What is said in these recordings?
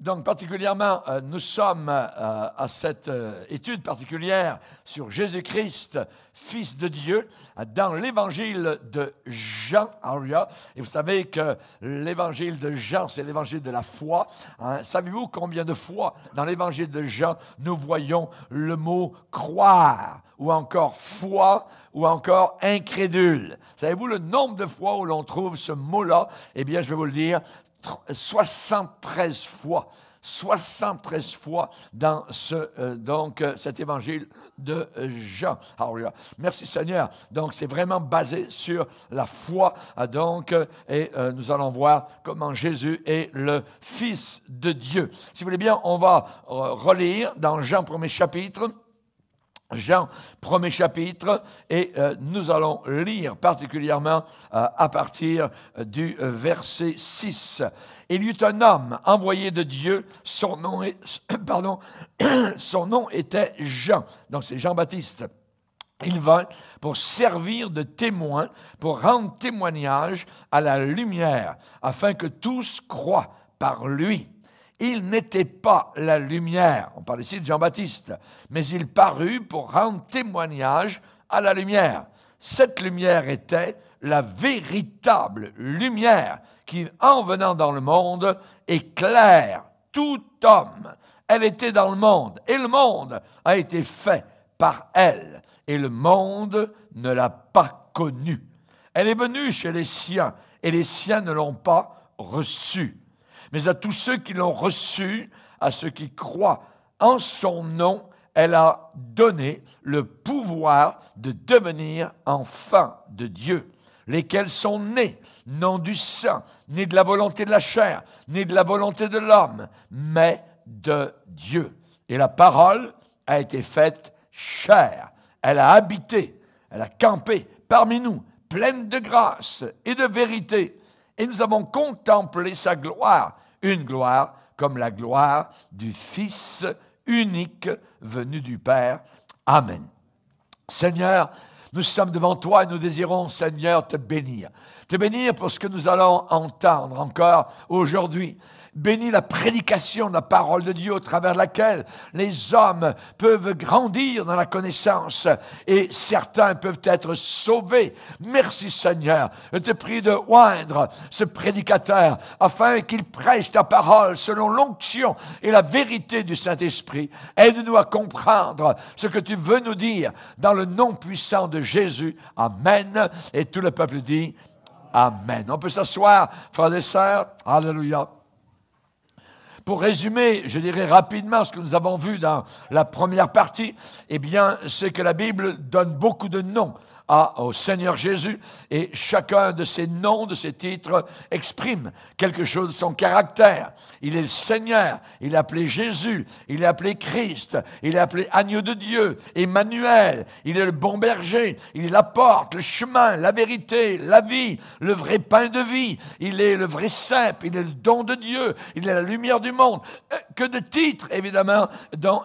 Donc, particulièrement, nous sommes à cette étude particulière sur Jésus-Christ, Fils de Dieu, dans l'évangile de Jean. Alléluia. Et vous savez que l'évangile de Jean, c'est l'évangile de la foi. Hein. Savez-vous combien de fois dans l'évangile de Jean, nous voyons le mot croire, ou encore foi, ou encore incrédule? Savez-vous le nombre de fois où l'on trouve ce mot-là? Eh bien, je vais vous le dire. 73 fois. 73 fois dans cet évangile de Jean. Alléluia. Merci Seigneur. Donc, c'est vraiment basé sur la foi. Et nous allons voir comment Jésus est le Fils de Dieu. Si vous voulez bien, on va relire dans Jean 1er chapitre. Jean, 1er chapitre, et nous allons lire particulièrement à partir du verset 6. Il y eut un homme envoyé de Dieu, son nom était Jean, donc c'est Jean-Baptiste. Il vint pour servir de témoin, pour rendre témoignage à la lumière, afin que tous croient par lui. Il n'était pas la lumière, on parle ici de Jean-Baptiste, mais il parut pour rendre témoignage à la lumière. Cette lumière était la véritable lumière qui, en venant dans le monde, éclaire tout homme. Elle était dans le monde, et le monde a été fait par elle, et le monde ne l'a pas connue. Elle est venue chez les siens, et les siens ne l'ont pas reçue. Mais à tous ceux qui l'ont reçu, à ceux qui croient en son nom, elle a donné le pouvoir de devenir enfants de Dieu, lesquels sont nés, non du sang, ni de la volonté de la chair, ni de la volonté de l'homme, mais de Dieu. Et la parole a été faite chair. Elle a habité, elle a campé parmi nous, pleine de grâce et de vérité. Et nous avons contemplé sa gloire, une gloire comme la gloire du Fils unique venu du Père. Amen. Seigneur, nous sommes devant toi et nous désirons, Seigneur, te bénir. Te bénir pour ce que nous allons entendre encore aujourd'hui. Bénis la prédication de la parole de Dieu au travers de laquelle les hommes peuvent grandir dans la connaissance et certains peuvent être sauvés. Merci Seigneur. Je te prie de oindre ce prédicateur afin qu'il prêche ta parole selon l'onction et la vérité du Saint-Esprit. Aide-nous à comprendre ce que tu veux nous dire dans le nom puissant de Jésus. Amen. Et tout le peuple dit Amen. On peut s'asseoir, frères et sœurs. Alléluia. Pour résumer, je dirais rapidement ce que nous avons vu dans la première partie, eh bien, c'est que la Bible donne beaucoup de noms au Seigneur Jésus et chacun de ces noms, de ces titres, exprime quelque chose de son caractère. Il est le Seigneur, il est appelé Jésus, il est appelé Christ, il est appelé Agneau de Dieu, Emmanuel, il est le bon berger, il est la porte, le chemin, la vérité, la vie, le vrai pain de vie, il est le vrai cep, il est le don de Dieu, il est la lumière du monde. Que de titres, évidemment,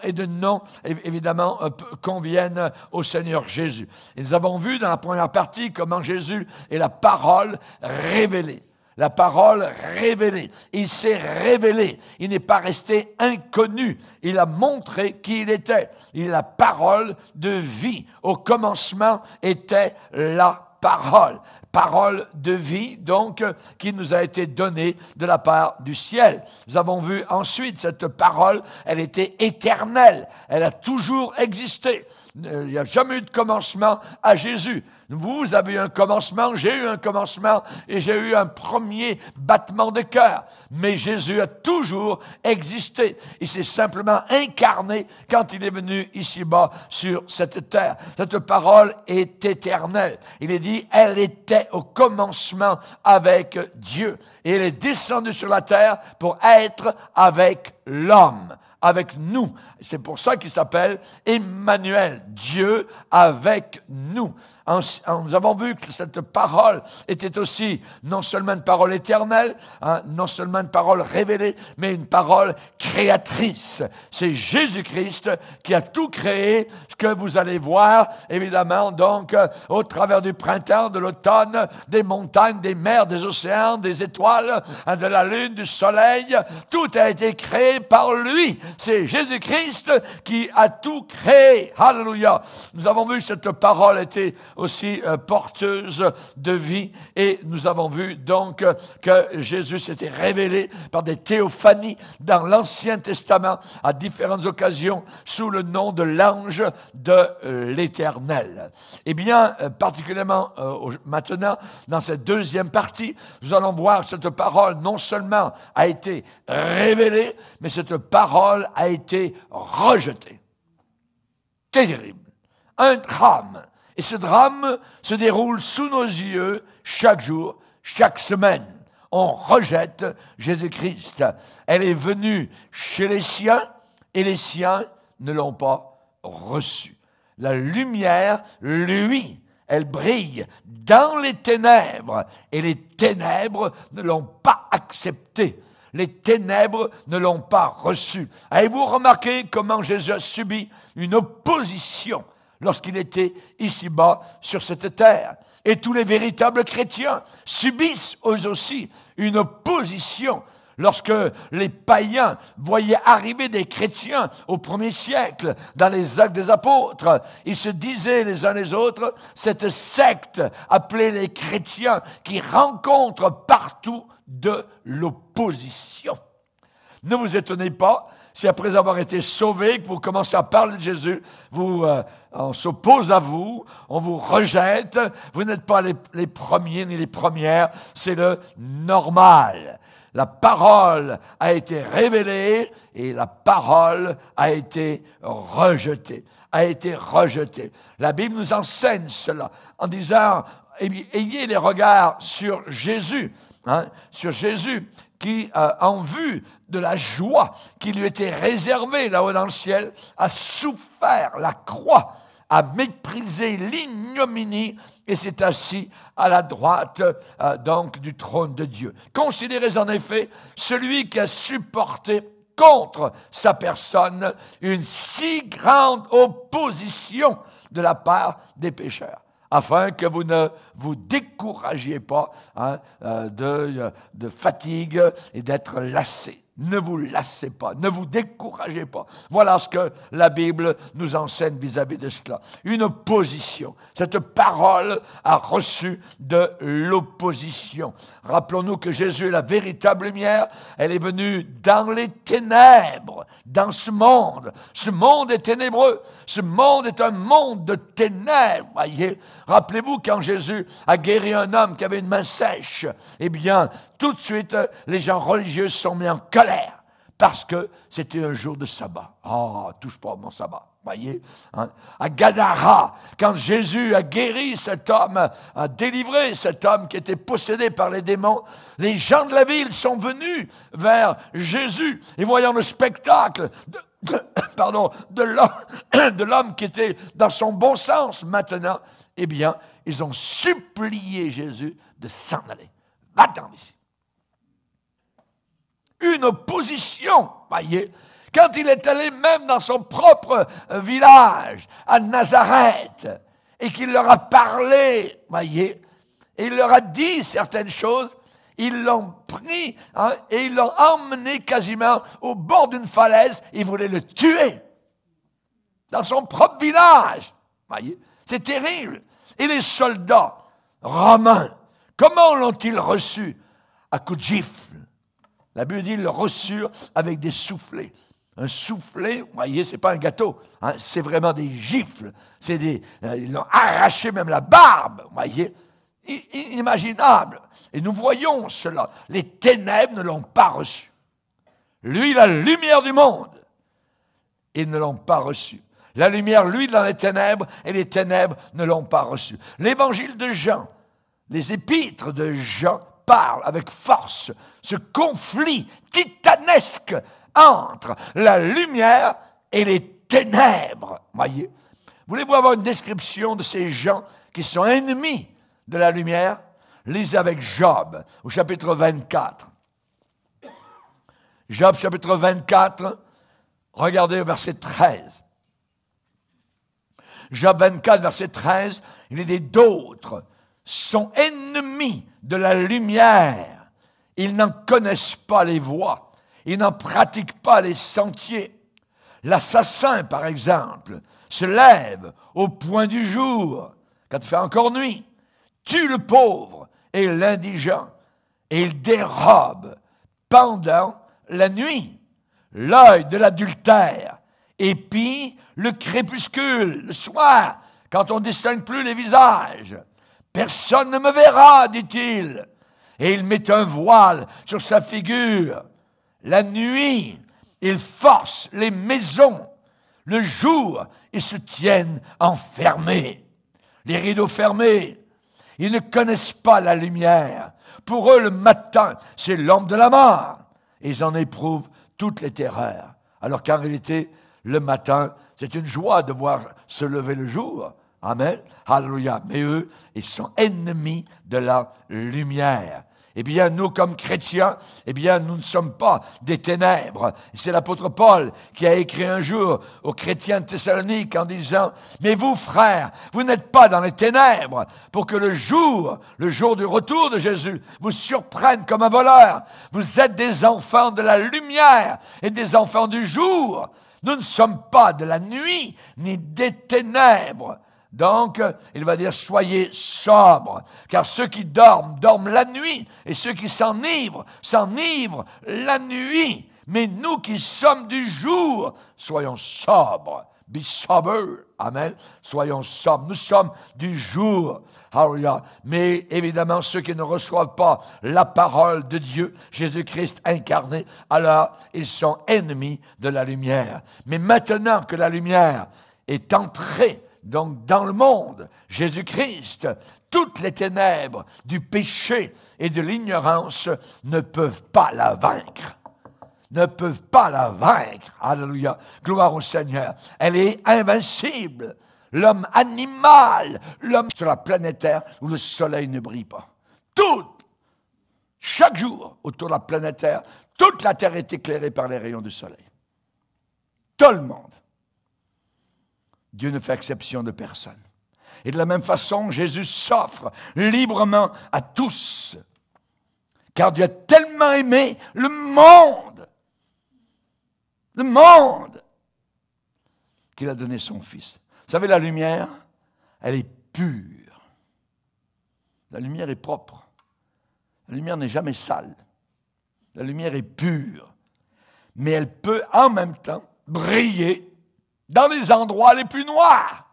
et de noms, évidemment, conviennent au Seigneur Jésus. Et nous avons vu dans la première partie comment Jésus est la parole révélée. La parole révélée. Il s'est révélé. Il n'est pas resté inconnu. Il a montré qui il était. Il est la parole de vie. Au commencement était la parole. Parole de vie, donc, qui nous a été donnée de la part du ciel. Nous avons vu ensuite cette parole, elle était éternelle. Elle a toujours existé. Il n'y a jamais eu de commencement à Jésus. Vous avez eu un commencement, j'ai eu un commencement et j'ai eu un premier battement de cœur. Mais Jésus a toujours existé. Il s'est simplement incarné quand il est venu ici-bas sur cette terre. Cette parole est éternelle. Il est dit, elle était au commencement avec Dieu. Et elle est descendue sur la terre pour être avec l'homme. avec nous. C'est pour ça qu'il s'appelle Emmanuel, Dieu avec nous. Nous avons vu que cette parole était aussi non seulement une parole éternelle, non seulement une parole révélée, mais une parole créatrice. C'est Jésus-Christ qui a tout créé, ce que vous allez voir, évidemment, donc, au travers du printemps, de l'automne, des montagnes, des mers, des océans, des étoiles, de la lune, du soleil. Tout a été créé par lui. C'est Jésus-Christ qui a tout créé. Alléluia. Nous avons vu que cette parole était aussi porteuse de vie, et nous avons vu donc que Jésus s'était révélé par des théophanies dans l'Ancien Testament à différentes occasions sous le nom de l'ange de l'Éternel. Eh bien, particulièrement maintenant, dans cette deuxième partie, nous allons voir que cette parole non seulement a été révélée, mais cette parole a été rejetée. Terrible. Un drame. Et ce drame se déroule sous nos yeux chaque jour, chaque semaine. On rejette Jésus-Christ. Elle est venue chez les siens et les siens ne l'ont pas reçue. La lumière, lui, elle brille dans les ténèbres et les ténèbres ne l'ont pas acceptée. Les ténèbres ne l'ont pas reçue. Avez-vous remarqué comment Jésus a subi une opposition lorsqu'il était ici-bas sur cette terre? Et tous les véritables chrétiens subissent eux aussi une opposition. Lorsque les païens voyaient arriver des chrétiens au 1er siècle, dans les Actes des Apôtres, ils se disaient les uns les autres, cette secte appelée les chrétiens qui rencontre partout de l'opposition. Ne vous étonnez pas si après avoir été sauvé, que vous commencez à parler de Jésus, on s'oppose à vous, on vous rejette, vous n'êtes pas les premiers ni les premières, c'est le normal. La parole a été révélée et la parole a été rejetée. La Bible nous enseigne cela en disant, ayez les regards sur Jésus, sur Jésus qui, en vue de la joie qui lui était réservée là-haut dans le ciel, a souffert la croix, a méprisé l'ignominie et s'est assis à la droite donc du trône de Dieu. Considérez en effet celui qui a supporté contre sa personne une si grande opposition de la part des pécheurs, afin que vous ne vous découragiez pas de fatigue et d'être lassés. Ne vous lassez pas, ne vous découragez pas. Voilà ce que la Bible nous enseigne vis-à-vis de cela. Une opposition. Cette parole a reçu de l'opposition. Rappelons-nous que Jésus est la véritable lumière. Elle est venue dans les ténèbres, dans ce monde. Ce monde est ténébreux. Ce monde est un monde de ténèbres. Voyez, rappelez-vous quand Jésus a guéri un homme qui avait une main sèche. Eh bien, tout de suite, les gens religieux sont mis en colère parce que c'était un jour de sabbat. Ah, touche pas à mon sabbat, voyez. À Gadara, quand Jésus a guéri cet homme, a délivré cet homme qui était possédé par les démons, les gens de la ville sont venus vers Jésus et voyant le spectacle de l'homme qui était dans son bon sens maintenant, eh bien, ils ont supplié Jésus de s'en aller. Va-t'en ici. Une opposition, voyez, quand il est allé même dans son propre village, à Nazareth, et qu'il leur a parlé, voyez, et il leur a dit certaines choses, ils l'ont pris et ils l'ont emmené quasiment au bord d'une falaise, ils voulaient le tuer, dans son propre village, voyez, c'est terrible. Et les soldats romains, comment l'ont-ils reçu? À coups de gifle. La Bible dit qu'ils le reçurent avec des soufflets. Un soufflet, vous voyez, ce n'est pas un gâteau, c'est vraiment des gifles. Ils l'ont arraché même la barbe, vous voyez. Inimaginable. Et nous voyons cela. Les ténèbres ne l'ont pas reçu. Lui, la lumière du monde, ils ne l'ont pas reçu. La lumière, lui, dans les ténèbres, et les ténèbres ne l'ont pas reçu. L'évangile de Jean, les épîtres de Jean, parle avec force, ce conflit titanesque entre la lumière et les ténèbres. Voyez, voulez-vous avoir une description de ces gens qui sont ennemis de la lumière? Lisez avec Job, au chapitre 24. Job, chapitre 24, regardez au verset 13. Job 24, verset 13, il est dit d'autres sont ennemis de la lumière. Ils n'en connaissent pas les voies. Ils n'en pratiquent pas les sentiers. L'assassin, par exemple, se lève au point du jour, quand il fait encore nuit, tue le pauvre et l'indigent, et il dérobe pendant la nuit. L'œil de l'adultère épie le crépuscule, le soir, quand on ne distingue plus les visages. Personne ne me verra, dit-il. Et il met un voile sur sa figure. La nuit, ils forcent les maisons. Le jour, ils se tiennent enfermés. Les rideaux fermés. Ils ne connaissent pas la lumière. Pour eux, le matin, c'est l'ombre de la mort. Et ils en éprouvent toutes les terreurs. Alors qu'en réalité, le matin, c'est une joie de voir se lever le jour. Amen. Alléluia. Mais eux, ils sont ennemis de la lumière. Eh bien, nous, comme chrétiens, eh bien, nous ne sommes pas des ténèbres. C'est l'apôtre Paul qui a écrit un jour aux chrétiens de Thessalonique en disant « Mais vous, frères, vous n'êtes pas dans les ténèbres pour que le jour du retour de Jésus, vous surprenne comme un voleur. Vous êtes des enfants de la lumière et des enfants du jour. Nous ne sommes pas de la nuit ni des ténèbres. » Donc, il va dire, soyez sobres, car ceux qui dorment, dorment la nuit, et ceux qui s'enivrent, s'enivrent la nuit. Mais nous qui sommes du jour, soyons sobres. Be sober. Amen. Soyons sobres. Nous sommes du jour. Alléluia. Mais évidemment, ceux qui ne reçoivent pas la parole de Dieu, Jésus-Christ incarné, alors ils sont ennemis de la lumière. Mais maintenant que la lumière est entrée donc dans le monde, Jésus-Christ, toutes les ténèbres du péché et de l'ignorance ne peuvent pas la vaincre. Ne peuvent pas la vaincre. Alléluia. Gloire au Seigneur. Elle est invincible. L'homme animal, l'homme sur la planète Terre où le soleil ne brille pas. Chaque jour autour de la planète Terre, toute la Terre est éclairée par les rayons du soleil. Tout le monde. Dieu ne fait exception de personne. Et de la même façon, Jésus s'offre librement à tous. Car Dieu a tellement aimé le monde, qu'il a donné son Fils. Vous savez, la lumière, elle est pure. La lumière est propre. La lumière n'est jamais sale. La lumière est pure. Mais elle peut en même temps briller dans les endroits les plus noirs,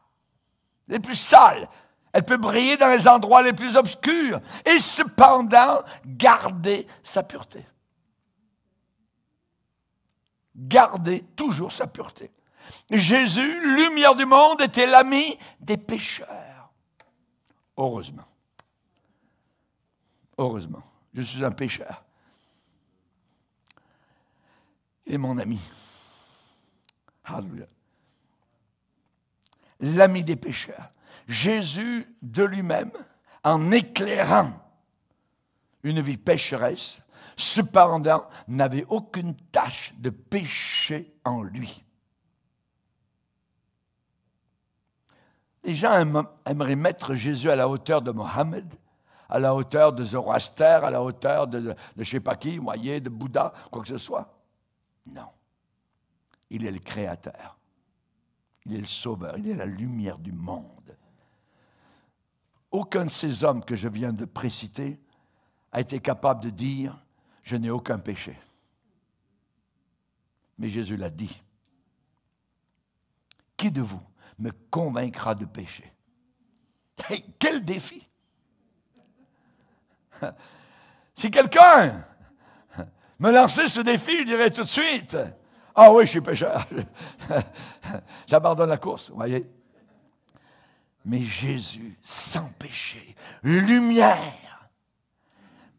les plus sales. Elle peut briller dans les endroits les plus obscurs et cependant garder sa pureté. Garder toujours sa pureté. Jésus, lumière du monde, était l'ami des pécheurs. Heureusement. Heureusement. Je suis un pécheur. Et mon ami. Alléluia. L'ami des pécheurs. Jésus de lui-même, en éclairant une vie pécheresse, cependant n'avait aucune tache de péché en lui. Les gens aimeraient mettre Jésus à la hauteur de Mohammed, à la hauteur de Zoroaster, à la hauteur de je ne sais pas qui, voyez, de Bouddha, quoi que ce soit. Non. Il est le Créateur. Il est le Sauveur. Il est la lumière du monde. Aucun de ces hommes que je viens de préciter a été capable de dire « Je n'ai aucun péché ». Mais Jésus l'a dit. Qui de vous me convaincra de péché? Hey, quel défi! Si quelqu'un me lançait ce défi, je dirais tout de suite « Ah oui, je suis pécheur. J'abandonne la course. » Vous voyez? Mais Jésus, sans péché, lumière,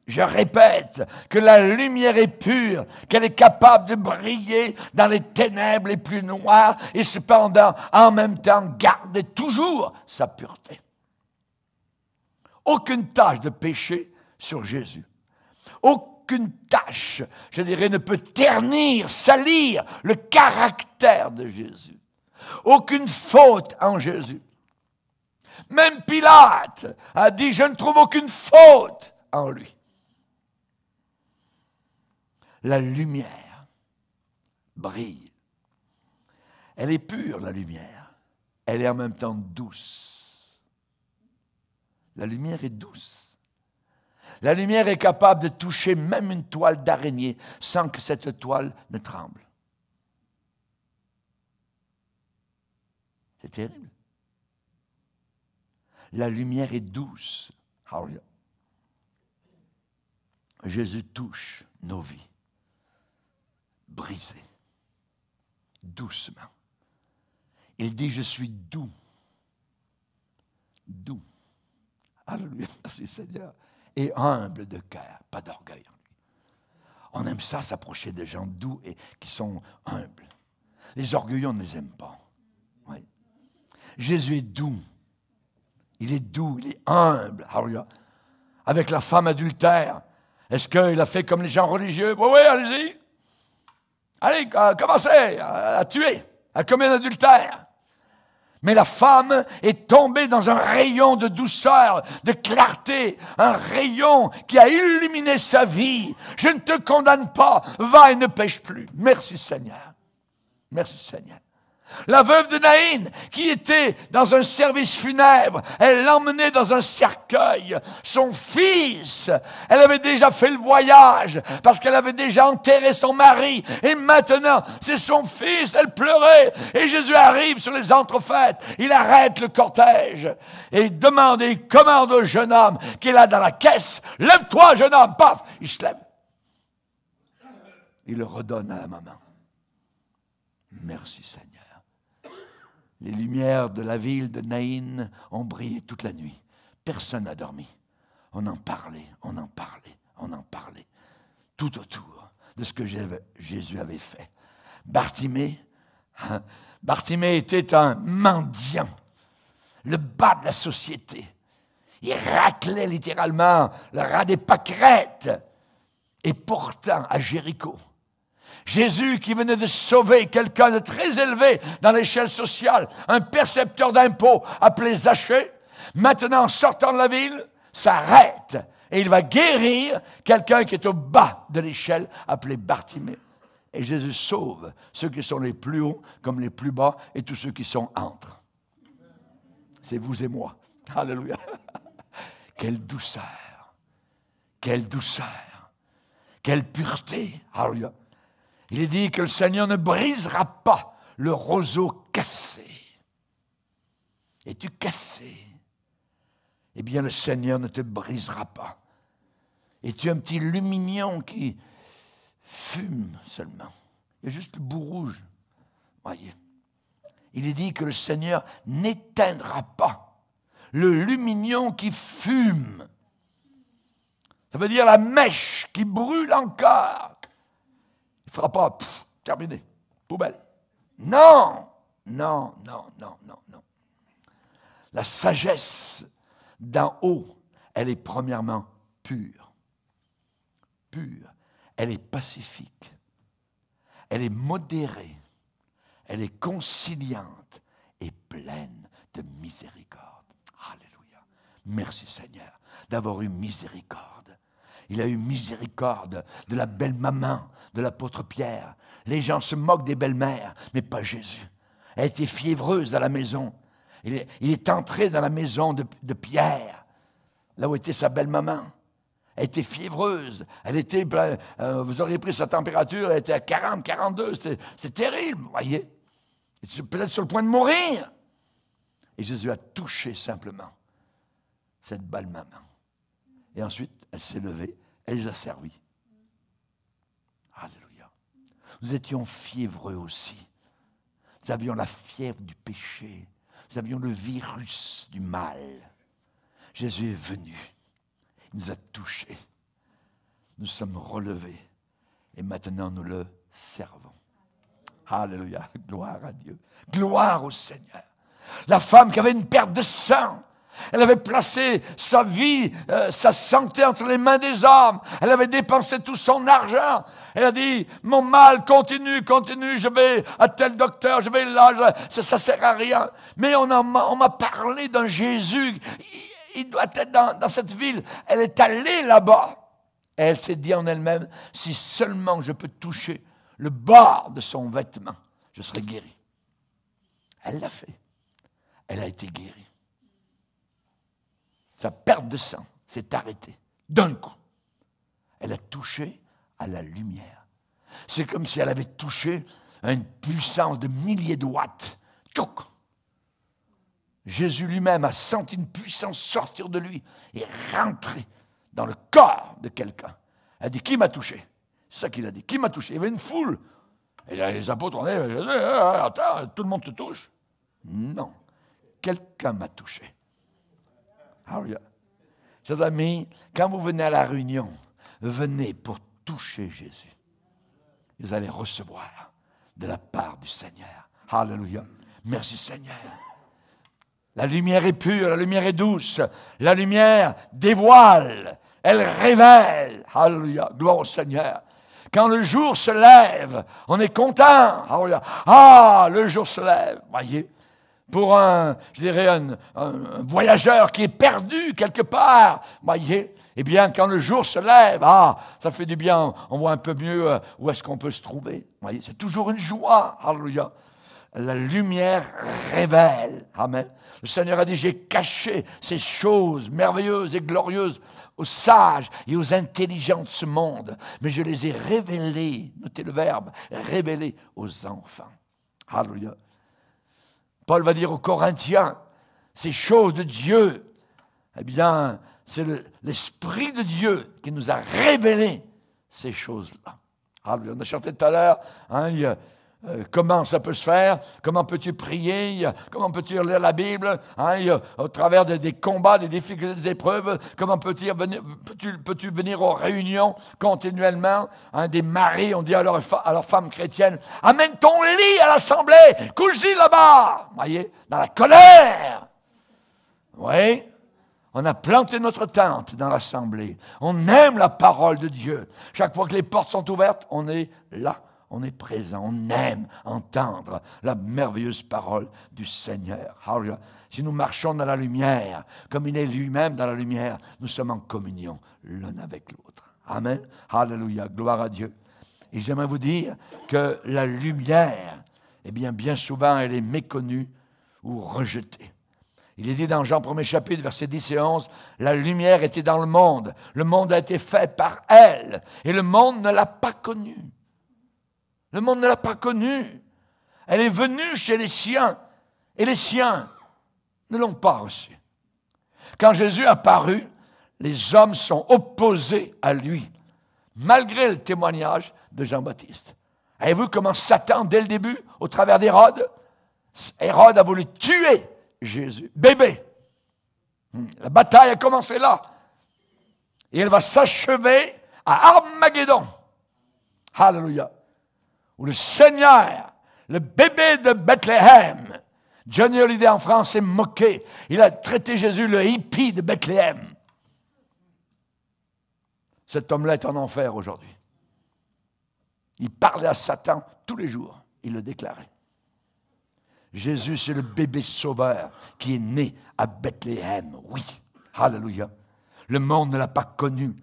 Je répète que la lumière est pure, qu'elle est capable de briller dans les ténèbres les plus noires et cependant, en même temps, garder toujours sa pureté. Aucune tache de péché sur Jésus. Aucune tache, je dirais, ne peut ternir, salir le caractère de Jésus. Aucune faute en Jésus. Même Pilate a dit, je ne trouve aucune faute en lui. La lumière brille. Elle est pure, la lumière. Elle est en même temps douce. La lumière est douce. La lumière est capable de toucher même une toile d'araignée sans que cette toile ne tremble. C'est terrible. La lumière est douce. Hallelujah. Jésus touche nos vies. Brisées. Doucement. Il dit, je suis doux. Doux. Alléluia. Merci Seigneur. Et humble de cœur. Pas d'orgueil en lui. On aime ça, s'approcher des gens doux et qui sont humbles. Les orgueilleux, on ne les aime pas. Oui. Jésus est doux. Il est doux, il est humble. Alléluia. Avec la femme adultère, est-ce qu'il a fait comme les gens religieux? Oui, oui, allez-y. Allez, commencez à tuer, à commettre un adultère. Mais la femme est tombée dans un rayon de douceur, de clarté, un rayon qui a illuminé sa vie. Je ne te condamne pas, va et ne pêche plus. Merci Seigneur. Merci Seigneur. La veuve de Naïn, qui était dans un service funèbre, elle l'emmenait dans un cercueil. Son fils, elle avait déjà fait le voyage parce qu'elle avait déjà enterré son mari. Et maintenant, c'est son fils, elle pleurait. Et Jésus arrive sur les entrefaites. Il arrête le cortège et il demande et il commande au jeune homme qui est là dans la caisse. Lève-toi, jeune homme. Paf, il se lève. Il le redonne à la maman. Merci Seigneur. Les lumières de la ville de Naïn ont brillé toute la nuit. Personne n'a dormi. On en parlait, on en parlait, on en parlait. Tout autour de ce que Jésus avait fait. Bartimée était un mendiant. Le bas de la société. Il raclait littéralement le ras des pâquerettes. Et pourtant, à Jéricho, Jésus qui venait de sauver quelqu'un de très élevé dans l'échelle sociale, un percepteur d'impôts appelé Zachée, maintenant en sortant de la ville, s'arrête et il va guérir quelqu'un qui est au bas de l'échelle appelé Bartimée. Et Jésus sauve ceux qui sont les plus hauts comme les plus bas et tous ceux qui sont entre. C'est vous et moi. Alléluia. Quelle douceur. Quelle douceur. Quelle pureté. Alléluia. Il est dit que le Seigneur ne brisera pas le roseau cassé. Es-tu cassé? Eh bien, le Seigneur ne te brisera pas. Es-tu un petit lumignon qui fume seulement? Il y a juste le bout rouge. Voyez. Il est dit que le Seigneur n'éteindra pas le lumignon qui fume. Ça veut dire la mèche qui brûle encore. Il ne fera pas, terminé, poubelle. Non, non, non, non, non, non. La sagesse d'en haut, elle est premièrement pure. Pure. Elle est pacifique. Elle est modérée. Elle est conciliante et pleine de miséricorde. Alléluia. Merci Seigneur d'avoir eu miséricorde. Il a eu miséricorde de la belle maman de l'apôtre Pierre. Les gens se moquent des belles-mères, mais pas Jésus. Elle était fiévreuse à la maison. Il est entré dans la maison de Pierre, là où était sa belle-maman. Elle était fiévreuse. Elle était, vous auriez pris sa température, elle était à 40, 42. C'est terrible, vous voyez. Peut-être sur le point de mourir. Et Jésus a touché simplement cette belle maman. Et ensuite, elle s'est levée, elle les a servis. Alléluia. Nous étions fiévreux aussi. Nous avions la fièvre du péché. Nous avions le virus du mal. Jésus est venu. Il nous a touchés. nous sommes relevés et maintenant nous le servons. Alléluia, gloire à Dieu, gloire au Seigneur. La femme qui avait une perte de sang, elle avait placé sa vie, sa santé entre les mains des hommes. Elle avait dépensé tout son argent. Elle a dit, mon mal continue, je vais à tel docteur, je vais là, ça ne sert à rien. Mais on m'a parlé d'un Jésus, il doit être dans cette ville. Elle est allée là-bas. Et elle s'est dit en elle-même, si seulement je peux toucher le bord de son vêtement, je serai guérie. Elle l'a fait. Elle a été guérie. Sa perte de sang s'est arrêtée d'un coup. Elle a touché à la lumière. C'est comme si elle avait touché à une puissance de milliers de watts. Tchouk! Jésus lui-même a senti une puissance sortir de lui et rentrer dans le corps de quelqu'un. Elle a dit, qui m'a touché? C'est ça qu'il a dit. Qui m'a touché? Il y avait une foule. Et les apôtres ont dit, attends, tout le monde te touche? Non. Quelqu'un m'a touché. Alléluia. Chers amis, quand vous venez à la réunion, venez pour toucher Jésus. Vous allez recevoir de la part du Seigneur. Alléluia. Merci Seigneur. La lumière est pure, la lumière est douce. La lumière dévoile, elle révèle. Alléluia. Gloire au Seigneur. Quand le jour se lève, on est content. Alléluia. Ah, le jour se lève. Voyez. Pour un voyageur qui est perdu quelque part, voyez, eh bien, quand le jour se lève, ça fait du bien, on voit un peu mieux où est-ce qu'on peut se trouver. Voyez, c'est toujours une joie, alléluia. La lumière révèle, amen. Le Seigneur a dit, j'ai caché ces choses merveilleuses et glorieuses aux sages et aux intelligents de ce monde, mais je les ai révélées, notez le verbe, révélées aux enfants. Alléluia. Paul va dire aux Corinthiens, ces choses de Dieu, eh bien, c'est l'Esprit de Dieu qui nous a révélé ces choses-là. On a chanté tout à l'heure, comment ça peut se faire, comment peux-tu prier, comment peux-tu lire la Bible, au travers des combats, des difficultés, des épreuves, comment peux-tu venir aux réunions continuellement, des maris, on dit à leurs femmes chrétiennes, amène ton lit à l'assemblée, couche-y là-bas, voyez, dans la colère. Oui, on a planté notre tente dans l'assemblée, on aime la parole de Dieu, chaque fois que les portes sont ouvertes, on est là. On est présent, on aime entendre la merveilleuse parole du Seigneur. Alléluia. Si nous marchons dans la lumière, comme il est lui-même dans la lumière, nous sommes en communion l'un avec l'autre. Amen. Alléluia. Gloire à Dieu. Et j'aimerais vous dire que la lumière, eh bien souvent, elle est méconnue ou rejetée. Il est dit dans Jean 1er chapitre, versets 10 et 11, la lumière était dans le monde a été fait par elle, et le monde ne l'a pas connue. Le monde ne l'a pas connue. Elle est venue chez les siens, et les siens ne l'ont pas reçue. Quand Jésus apparut, les hommes sont opposés à lui, malgré le témoignage de Jean-Baptiste. Avez-vous comment Satan, dès le début, au travers d'Hérode, Hérode a voulu tuer Jésus, bébé. La bataille a commencé là. Et elle va s'achever à Armageddon. Alléluia. Où le Seigneur, le bébé de Bethléem, Johnny Hallyday en France s'est moqué. Il a traité Jésus le hippie de Bethléem. Cet homme-là est en enfer aujourd'hui. Il parlait à Satan tous les jours. Il le déclarait. Jésus, c'est le bébé sauveur qui est né à Bethléem. Oui, alléluia. Le monde ne l'a pas connu.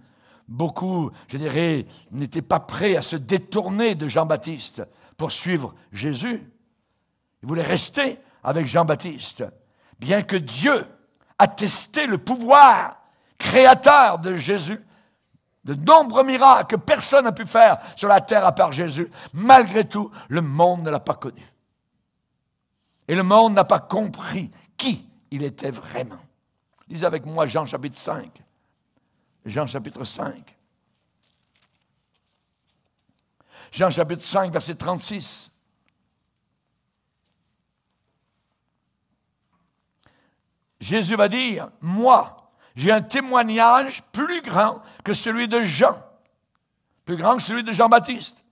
Beaucoup, je dirais, n'étaient pas prêts à se détourner de Jean-Baptiste pour suivre Jésus. Ils voulaient rester avec Jean-Baptiste. Bien que Dieu attestait le pouvoir créateur de Jésus, de nombreux miracles que personne n'a pu faire sur la terre à part Jésus, malgré tout, le monde ne l'a pas connu. Et le monde n'a pas compris qui il était vraiment. Lisez avec moi Jean chapitre 5. Jean chapitre 5. Jean chapitre 5, verset 36. Jésus va dire, moi, j'ai un témoignage plus grand que celui de Jean. plus grand que celui de Jean-Baptiste.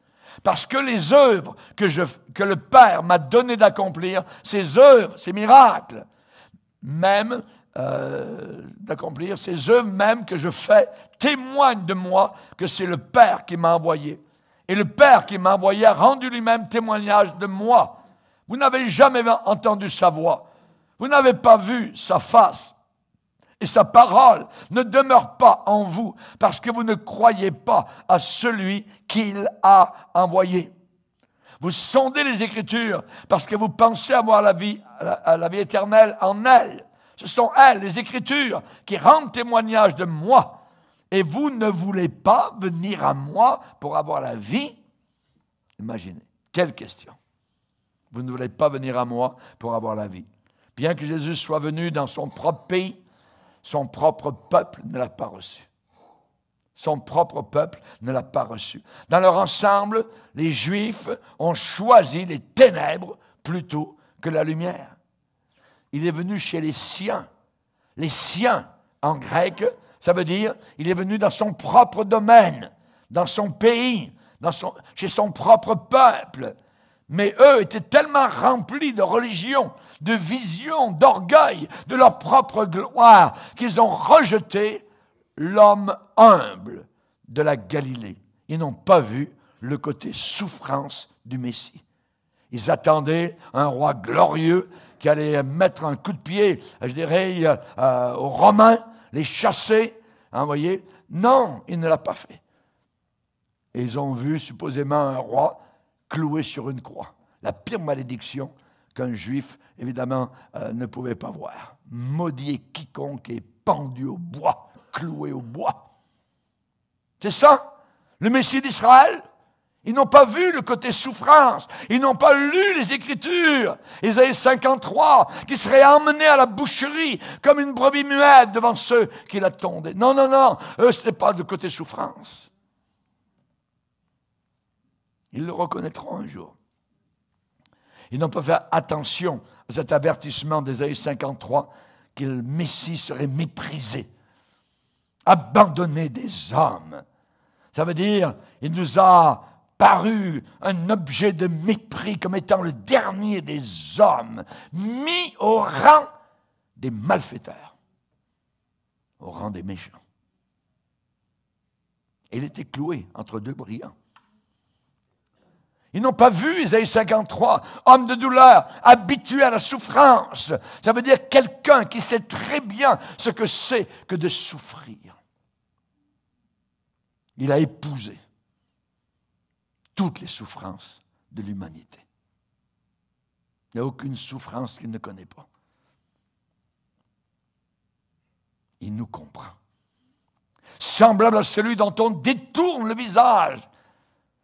Parce que les œuvres que le Père m'a donné d'accomplir, ces œuvres, ces miracles, même d'accomplir, ces œuvres même que je fais, témoignent de moi que c'est le Père qui m'a envoyé. Et le Père qui m'a envoyé a rendu lui-même témoignage de moi. Vous n'avez jamais entendu sa voix. Vous n'avez pas vu sa face. Et sa parole ne demeure pas en vous parce que vous ne croyez pas à celui qu'il a envoyé. Vous sondez les Écritures parce que vous pensez avoir la vie éternelle en elles. Ce sont elles, les Écritures, qui rendent témoignage de moi. Et vous ne voulez pas venir à moi pour avoir la vie? Imaginez, quelle question. Vous ne voulez pas venir à moi pour avoir la vie. Bien que Jésus soit venu dans son propre pays, son propre peuple ne l'a pas reçu. Son propre peuple ne l'a pas reçu. Dans leur ensemble, les Juifs ont choisi les ténèbres plutôt que la lumière. Il est venu chez les siens. Les siens, en grec, ça veut dire il est venu dans son propre domaine, dans son pays, chez son propre peuple. Mais eux étaient tellement remplis de religion, de vision, d'orgueil, de leur propre gloire, qu'ils ont rejeté l'homme humble de la Galilée. Ils n'ont pas vu le côté souffrance du Messie. Ils attendaient un roi glorieux qui allait mettre un coup de pied, je dirais, aux Romains, les chasser. Hein, voyez? Non, il ne l'a pas fait. Et ils ont vu supposément un roi cloué sur une croix. La pire malédiction qu'un juif, évidemment, ne pouvait pas voir. Maudit est quiconque est pendu au bois, cloué au bois. C'est ça, le Messie d'Israël. Ils n'ont pas vu le côté souffrance. Ils n'ont pas lu les Écritures. Ésaïe 53, qui serait emmené à la boucherie comme une brebis muette devant ceux qui l'attendaient. Non, non, non, eux, ce n'est pas le côté souffrance. Ils le reconnaîtront un jour. Ils n'ont pas fait attention à cet avertissement d'Ésaïe 53 que le Messie serait méprisé, abandonné des hommes. Ça veut dire, il nous a paru un objet de mépris comme étant le dernier des hommes, mis au rang des malfaiteurs, au rang des méchants. Et il était cloué entre deux brillants. Ils n'ont pas vu Ésaïe 53, homme de douleur, habitué à la souffrance. Ça veut dire quelqu'un qui sait très bien ce que c'est que de souffrir. Il a épousé toutes les souffrances de l'humanité. Il n'y a aucune souffrance qu'il ne connaît pas. Il nous comprend. Semblable à celui dont on détourne le visage.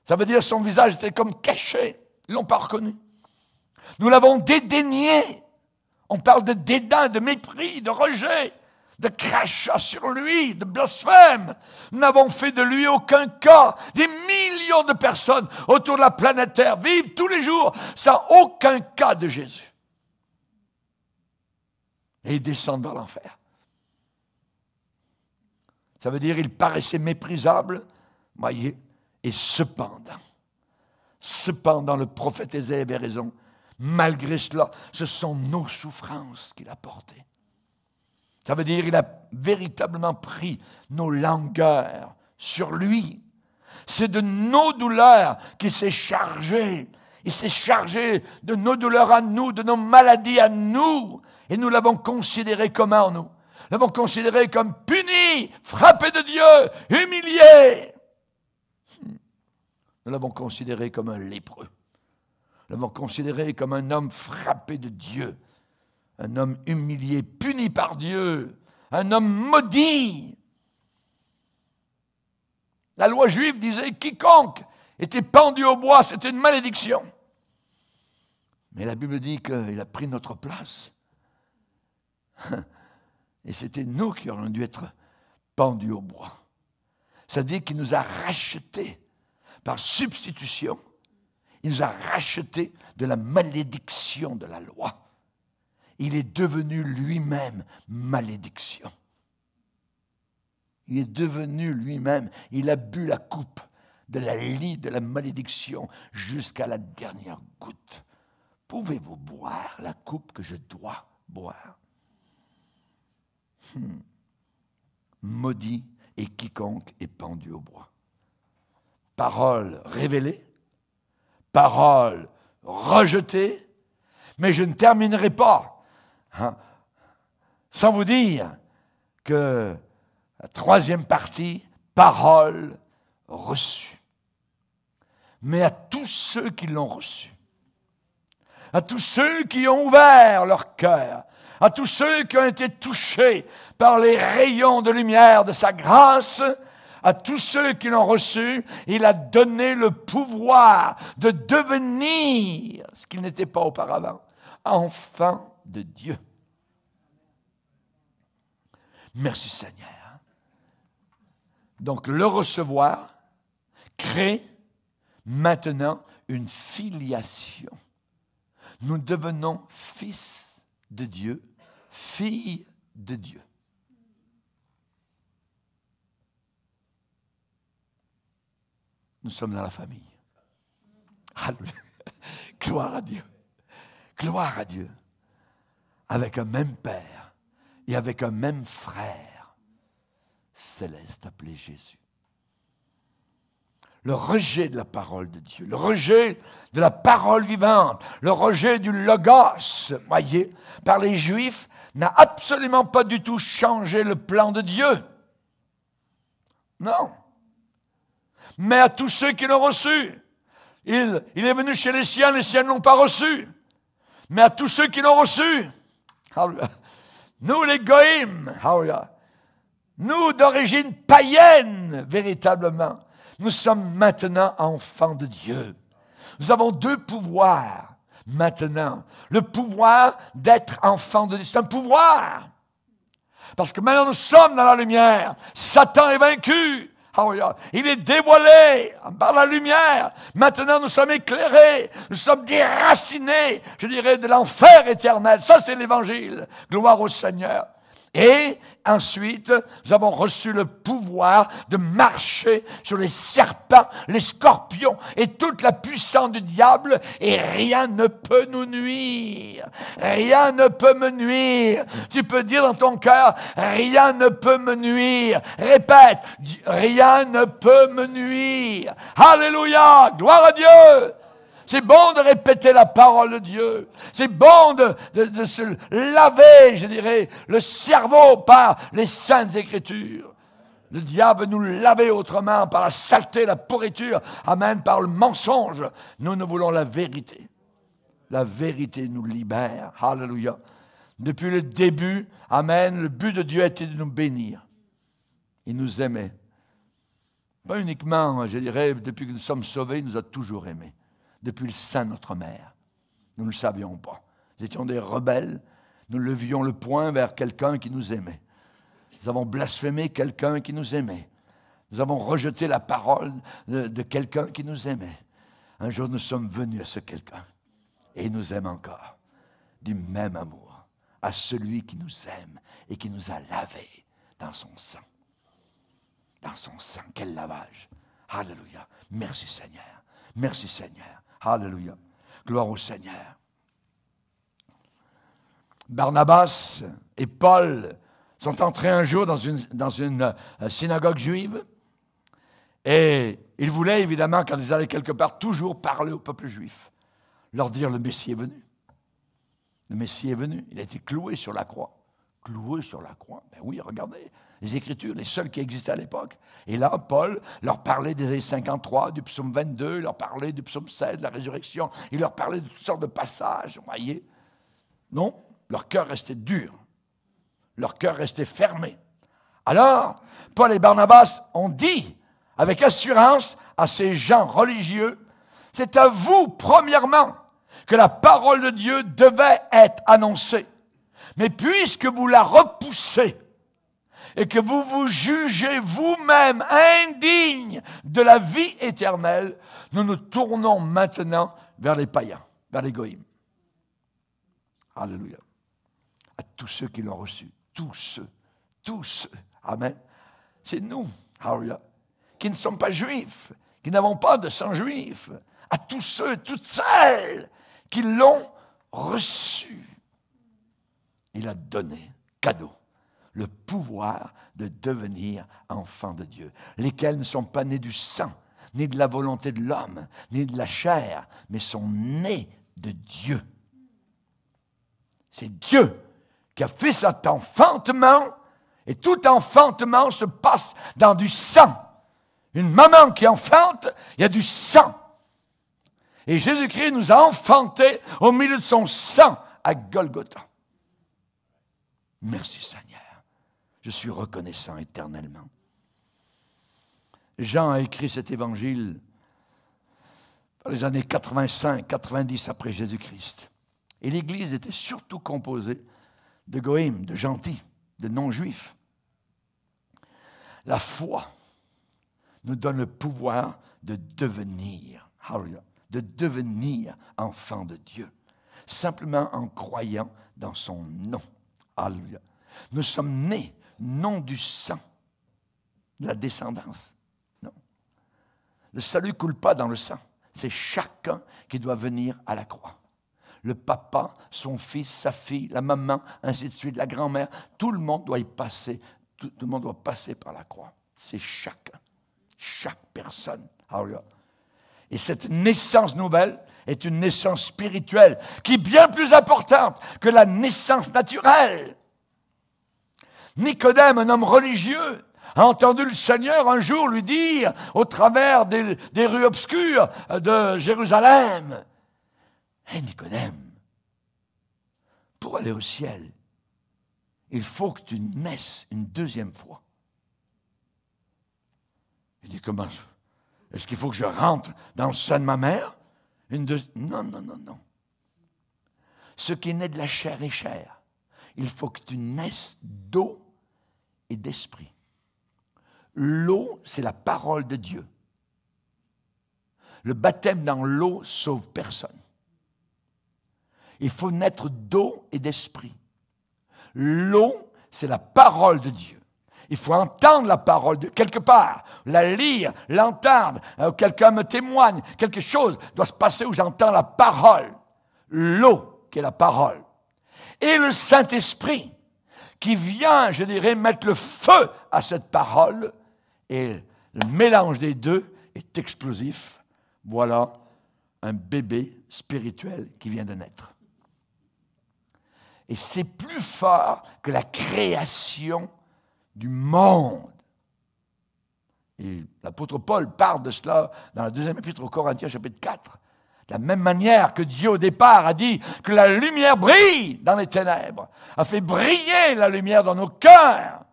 Ça veut dire que son visage était comme caché. Ils ne l'ont pas reconnu. Nous l'avons dédaigné. On parle de dédain, de mépris, de rejet, de crachat sur lui, de blasphème. Nous n'avons fait de lui aucun cas. Des millions de personnes autour de la planète Terre vivent tous les jours sans aucun cas de Jésus. Et ils descendent vers l'enfer. Ça veut dire qu'il paraissait méprisable, voyez. Et cependant, le prophète Ésaïe avait raison. Malgré cela, ce sont nos souffrances qu'il a portées. Ça veut dire qu'il a véritablement pris nos langueurs sur lui. C'est de nos douleurs qu'il s'est chargé. Il s'est chargé de nos douleurs à nous, de nos maladies à nous. Et nous l'avons considéré comment, nous? Nous l'avons considéré comme puni, frappé de Dieu, humilié. Nous l'avons considéré comme un lépreux. Nous l'avons considéré comme un homme frappé de Dieu, un homme humilié, puni par Dieu, un homme maudit. La loi juive disait que quiconque était pendu au bois, c'était une malédiction. Mais la Bible dit qu'il a pris notre place. Et c'était nous qui aurions dû être pendus au bois. Ça dit qu'il nous a rachetés. Par substitution, il nous a rachetés de la malédiction de la loi. Il est devenu lui-même malédiction. Il est devenu lui-même, il a bu la coupe de la lie, de la malédiction, jusqu'à la dernière goutte. Pouvez-vous boire la coupe que je dois boire? Maudit est quiconque est pendu au bois. Parole révélée, parole rejetée, mais je ne terminerai pas sans vous dire que la troisième partie, parole reçue. Mais à tous ceux qui l'ont reçue, à tous ceux qui ont ouvert leur cœur, à tous ceux qui ont été touchés par les rayons de lumière de sa grâce, à tous ceux qui l'ont reçu, il a donné le pouvoir de devenir, ce qu'il n'était pas auparavant, enfant de Dieu. Merci Seigneur. Donc le recevoir crée maintenant une filiation. Nous devenons fils de Dieu, filles de Dieu. Nous sommes dans la famille. Alléluia. Gloire à Dieu. Gloire à Dieu. Avec un même Père et avec un même frère céleste appelé Jésus. Le rejet de la parole de Dieu, le rejet de la parole vivante, le rejet du logos, voyez, par les Juifs, n'a absolument pas du tout changé le plan de Dieu. Non. Mais à tous ceux qui l'ont reçu, il est venu chez les siens ne l'ont pas reçu. Mais à tous ceux qui l'ont reçu, nous les goïms, nous d'origine païenne, véritablement, nous sommes maintenant enfants de Dieu. Nous avons deux pouvoirs maintenant. Le pouvoir d'être enfants de Dieu, c'est un pouvoir. Parce que maintenant nous sommes dans la lumière. Satan est vaincu. Il est dévoilé par la lumière. Maintenant nous sommes éclairés. Nous sommes déracinés, je dirais, de l'enfer éternel. Ça c'est l'évangile. Gloire au Seigneur. Et ensuite, nous avons reçu le pouvoir de marcher sur les serpents, les scorpions et toute la puissance du diable, et rien ne peut nous nuire. Rien ne peut me nuire. Tu peux dire dans ton cœur, rien ne peut me nuire. Répète, rien ne peut me nuire. Alléluia, gloire à Dieu. C'est bon de répéter la parole de Dieu. C'est bon de se laver, je dirais, le cerveau par les saintes écritures. Le diable veut nous laver autrement par la saleté, la pourriture. Amen, par le mensonge. Nous voulons la vérité. La vérité nous libère. Alléluia. Depuis le début, amen, le but de Dieu a été de nous bénir. Il nous aimait. Pas uniquement, je dirais, depuis que nous sommes sauvés, il nous a toujours aimés. Depuis le sein de notre mère. Nous ne le savions pas. Nous étions des rebelles. Nous levions le poing vers quelqu'un qui nous aimait. Nous avons blasphémé quelqu'un qui nous aimait. Nous avons rejeté la parole de quelqu'un qui nous aimait. Un jour, nous sommes venus à ce quelqu'un. Et il nous aime encore. Du même amour. À celui qui nous aime et qui nous a lavés dans son sang. Dans son sang. Quel lavage. Alléluia. Merci Seigneur. Merci Seigneur. Alléluia. Gloire au Seigneur. Barnabas et Paul sont entrés un jour dans une synagogue juive et ils voulaient évidemment, quand ils allaient quelque part, toujours parler au peuple juif, leur dire le Messie est venu. Le Messie est venu. Il a été cloué sur la croix. Cloué sur la croix. Ben oui, regardez. Les Écritures, les seules qui existaient à l'époque. Et là, Paul leur parlait des 53, du psaume 22, il leur parlait du psaume 16, de la résurrection, il leur parlait de toutes sortes de passages, vous voyez. Non, leur cœur restait dur. Leur cœur restait fermé. Alors, Paul et Barnabas ont dit, avec assurance, à ces gens religieux, c'est à vous, premièrement, que la parole de Dieu devait être annoncée. Mais puisque vous la repoussez, et que vous vous jugez vous-même indigne de la vie éternelle, nous nous tournons maintenant vers les païens, vers les goïms. Alléluia. À tous ceux qui l'ont reçu, tous ceux, amen. C'est nous, alléluia, qui ne sommes pas juifs, qui n'avons pas de sang juif, à tous ceux et toutes celles qui l'ont reçu. Il a donné, cadeau, le pouvoir de devenir enfants de Dieu, lesquels ne sont pas nés du sang, ni de la volonté de l'homme, ni de la chair, mais sont nés de Dieu. C'est Dieu qui a fait cet enfantement, et tout enfantement se passe dans du sang. Une maman qui enfante, il y a du sang. Et Jésus-Christ nous a enfantés au milieu de son sang à Golgotha. Merci Seigneur. Je suis reconnaissant éternellement. Jean a écrit cet évangile dans les années 85, 90 après Jésus-Christ. Et l'Église était surtout composée de goïms, de gentils, de non-juifs. La foi nous donne le pouvoir de devenir enfants de Dieu, simplement en croyant dans son nom. Alléluia. Nous sommes nés non du sang, de la descendance. Non. Le salut ne coule pas dans le sang. C'est chacun qui doit venir à la croix. Le papa, son fils, sa fille, la maman, ainsi de suite, la grand-mère, tout le monde doit y passer. Tout le monde doit passer par la croix. C'est chacun, chaque personne. Alléluia. Et cette naissance nouvelle est une naissance spirituelle qui est bien plus importante que la naissance naturelle. Nicodème, un homme religieux, a entendu le Seigneur un jour lui dire, au travers des rues obscures de Jérusalem, « Hé Nicodème, pour aller au ciel, il faut que tu naisses une deuxième fois. » Il dit, comment? Est-ce qu'il faut que je rentre dans le sein de ma mère? Non, non, non, non. Ce qui est né de la chair est chair. Il faut que tu naisses d'eau et d'esprit. L'eau, c'est la parole de Dieu. Le baptême dans l'eau sauve personne. Il faut naître d'eau et d'esprit. L'eau, c'est la parole de Dieu. Il faut entendre la parole de quelque part, la lire, l'entendre. Quelqu'un me témoigne, quelque chose doit se passer où j'entends la parole. L'eau, qui est la parole. Et le Saint-Esprit, qui vient, je dirais, mettre le feu à cette parole. Et le mélange des deux est explosif. Voilà un bébé spirituel qui vient de naître. Et c'est plus fort que la création du monde. Et l'apôtre Paul parle de cela dans la deuxième épître aux Corinthiens, chapitre 4. De la même manière que Dieu, au départ, a dit que la lumière brille dans les ténèbres, a fait briller la lumière dans nos cœurs.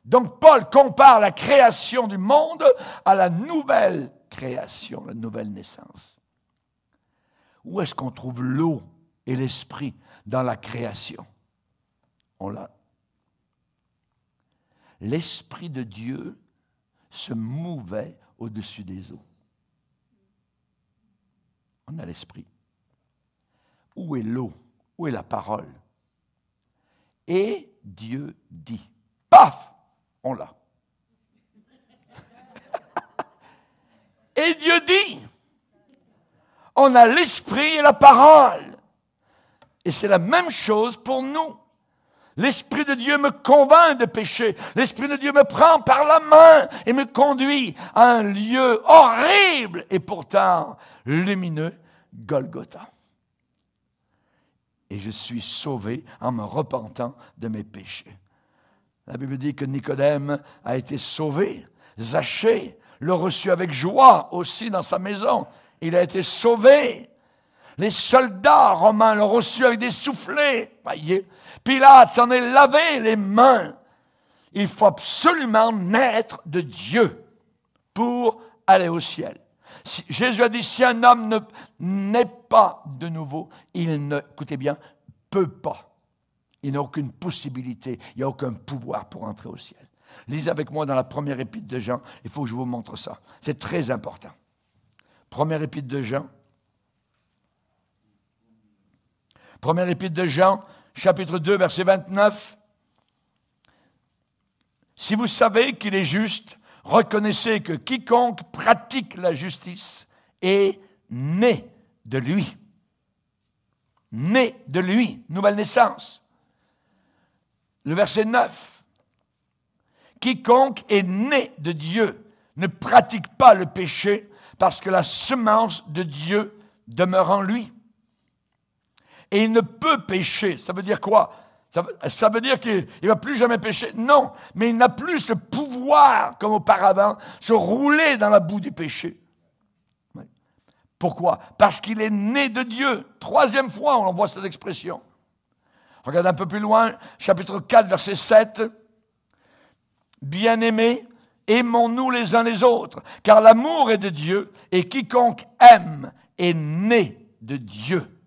Donc, Paul compare la création du monde à la nouvelle création, la nouvelle naissance. Où est-ce qu'on trouve l'eau et l'esprit dans la création? On l'a. L'Esprit de Dieu se mouvait au-dessus des eaux. On a l'Esprit. Où est l'eau? Où est la parole? Et Dieu dit. Paf! On l'a. Et Dieu dit. On a l'Esprit et la parole. Et c'est la même chose pour nous. L'Esprit de Dieu me convainc de péché. L'Esprit de Dieu me prend par la main et me conduit à un lieu horrible et pourtant lumineux, Golgotha. Et je suis sauvé en me repentant de mes péchés. La Bible dit que Nicodème a été sauvé. Zachée l'a reçu avec joie aussi dans sa maison. Il a été sauvé. Les soldats romains l'ont reçu avec des soufflets. Voyez, Pilate s'en est lavé les mains. Il faut absolument naître de Dieu pour aller au ciel. Jésus a dit, si un homme ne naît pas de nouveau, il ne, écoutez bien, peut pas. Il n'a aucune possibilité, il n'y a aucun pouvoir pour entrer au ciel. Lisez avec moi dans la première épître de Jean, il faut que je vous montre ça. C'est très important. Première épître de Jean. Première épître de Jean, chapitre 2, verset 29. Si vous savez qu'il est juste, reconnaissez que quiconque pratique la justice est né de lui. Né de lui, nouvelle naissance. Le verset 9. Quiconque est né de Dieu ne pratique pas le péché parce que la semence de Dieu demeure en lui. Et il ne peut pécher. Ça veut dire quoi? Ça veut dire qu'il ne va plus jamais pécher? Non, mais il n'a plus ce pouvoir, comme auparavant, se rouler dans la boue du péché. Pourquoi? Parce qu'il est né de Dieu. Troisième fois, on voit cette expression. Regardez un peu plus loin, chapitre 4, verset 7. Bien-aimés, aimons-nous les uns les autres, car l'amour est de Dieu, et quiconque aime est né de Dieu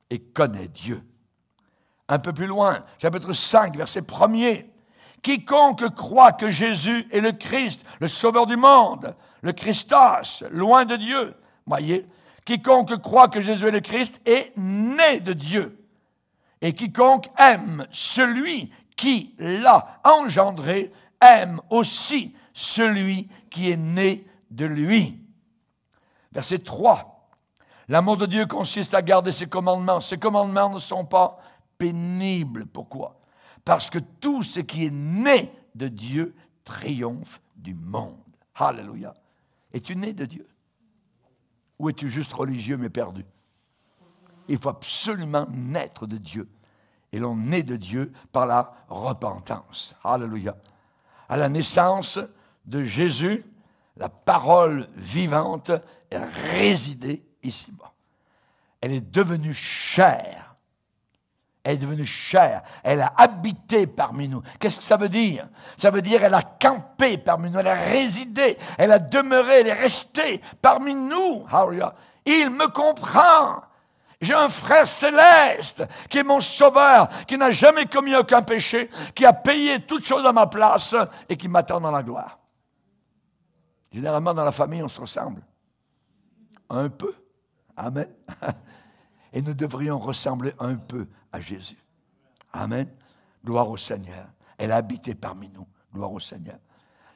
et connaît Dieu. Un peu plus loin, chapitre 5, verset 1er. Quiconque croit que Jésus est le Christ, le Sauveur du monde, le Christos, loin de Dieu, voyez, quiconque croit que Jésus est le Christ est né de Dieu. Et quiconque aime celui qui l'a engendré, aime aussi celui qui est né de lui. Verset 3. L'amour de Dieu consiste à garder ses commandements. Ses commandements ne sont pas pénibles. Pourquoi? Parce que tout ce qui est né de Dieu triomphe du monde. Alléluia. Es-tu né de Dieu? Ou es-tu juste religieux mais perdu? Il faut absolument naître de Dieu. Et l'on naît de Dieu par la repentance. Alléluia. À la naissance de Jésus, la parole vivante est résidée ici-bas. Elle est devenue chair. Elle est devenue chair. Elle a habité parmi nous. Qu'est-ce que ça veut dire? Ça veut dire qu'elle a campé parmi nous. Elle a résidé. Elle a demeuré. Elle est restée parmi nous. Alléluia. Il me comprend. J'ai un frère céleste qui est mon sauveur, qui n'a jamais commis aucun péché, qui a payé toutes choses à ma place et qui m'attend dans la gloire. Généralement, dans la famille, on se ressemble. Un peu. Amen. Et nous devrions ressembler un peu à Jésus. Amen. Gloire au Seigneur. Elle a habité parmi nous. Gloire au Seigneur.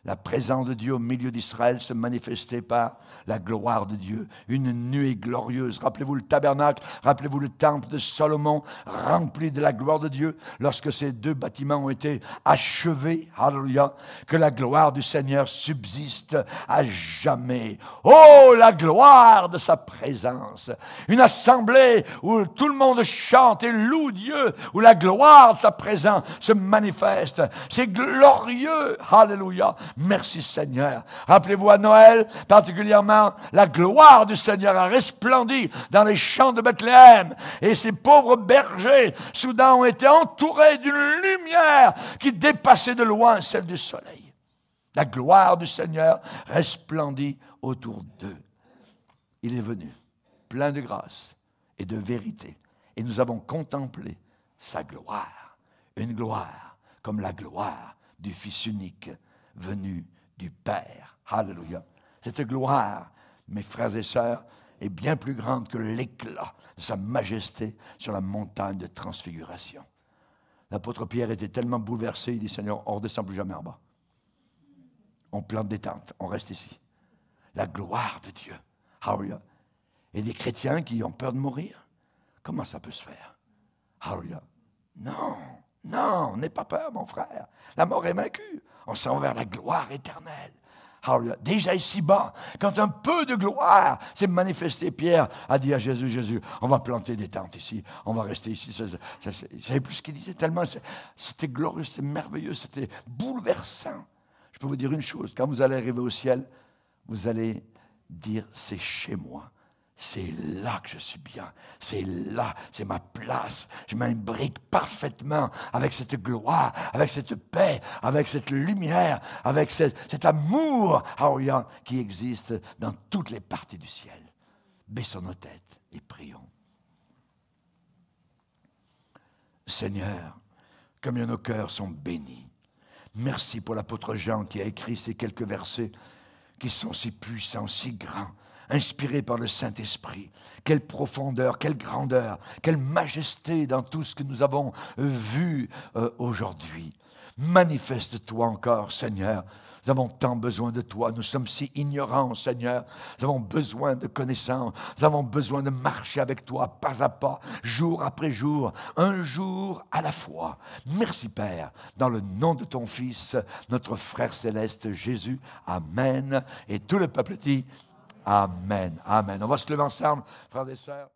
La présence de Dieu au milieu d'Israël se manifestait par la gloire de Dieu. Une nuée glorieuse. Rappelez-vous le tabernacle, rappelez-vous le temple de Salomon, rempli de la gloire de Dieu. Lorsque ces deux bâtiments ont été achevés, alléluia, que la gloire du Seigneur subsiste à jamais. Oh, la gloire de sa présence. Une assemblée où tout le monde chante et loue Dieu, où la gloire de sa présence se manifeste. C'est glorieux, alléluia. Merci Seigneur. Rappelez-vous à Noël, particulièrement, la gloire du Seigneur a resplendi dans les champs de Bethléem. Et ces pauvres bergers, soudain, ont été entourés d'une lumière qui dépassait de loin celle du soleil. La gloire du Seigneur resplendit autour d'eux. Il est venu, plein de grâce et de vérité. Et nous avons contemplé sa gloire. Une gloire comme la gloire du Fils unique venu du Père. Alléluia. Cette gloire, mes frères et sœurs, est bien plus grande que l'éclat de sa majesté sur la montagne de transfiguration. L'apôtre Pierre était tellement bouleversé, il dit, Seigneur, on ne redescend plus jamais en bas. On plante des tentes, on reste ici. La gloire de Dieu. Alléluia. Et des chrétiens qui ont peur de mourir. Comment ça peut se faire? Alléluia. Non, non, n'aie pas peur, mon frère. La mort est vaincue. On s'en va vers la gloire éternelle. Alléluia. Déjà ici-bas, quand un peu de gloire s'est manifesté, Pierre a dit à Jésus, Jésus, on va planter des tentes ici, on va rester ici. Je ne savais plus ce qu'il disait, tellement c'était glorieux, c'était merveilleux, c'était bouleversant. Je peux vous dire une chose, quand vous allez arriver au ciel, vous allez dire, c'est chez moi. C'est là que je suis bien. C'est là, c'est ma place. Je m'imbrique parfaitement avec cette gloire, avec cette paix, avec cette lumière, avec cet amour qui existe dans toutes les parties du ciel. Baissons nos têtes et prions. Seigneur, combien nos cœurs sont bénis. Merci pour l'apôtre Jean qui a écrit ces quelques versets qui sont si puissants, si grands, inspiré par le Saint-Esprit. Quelle profondeur, quelle grandeur, quelle majesté dans tout ce que nous avons vu aujourd'hui. Manifeste-toi encore, Seigneur. Nous avons tant besoin de toi. Nous sommes si ignorants, Seigneur. Nous avons besoin de connaissances. Nous avons besoin de marcher avec toi, pas à pas, jour après jour, un jour à la fois. Merci, Père, dans le nom de ton Fils, notre frère céleste Jésus. Amen. Et tout le peuple dit Amen. Amen. On va se lever ensemble, frères et sœurs.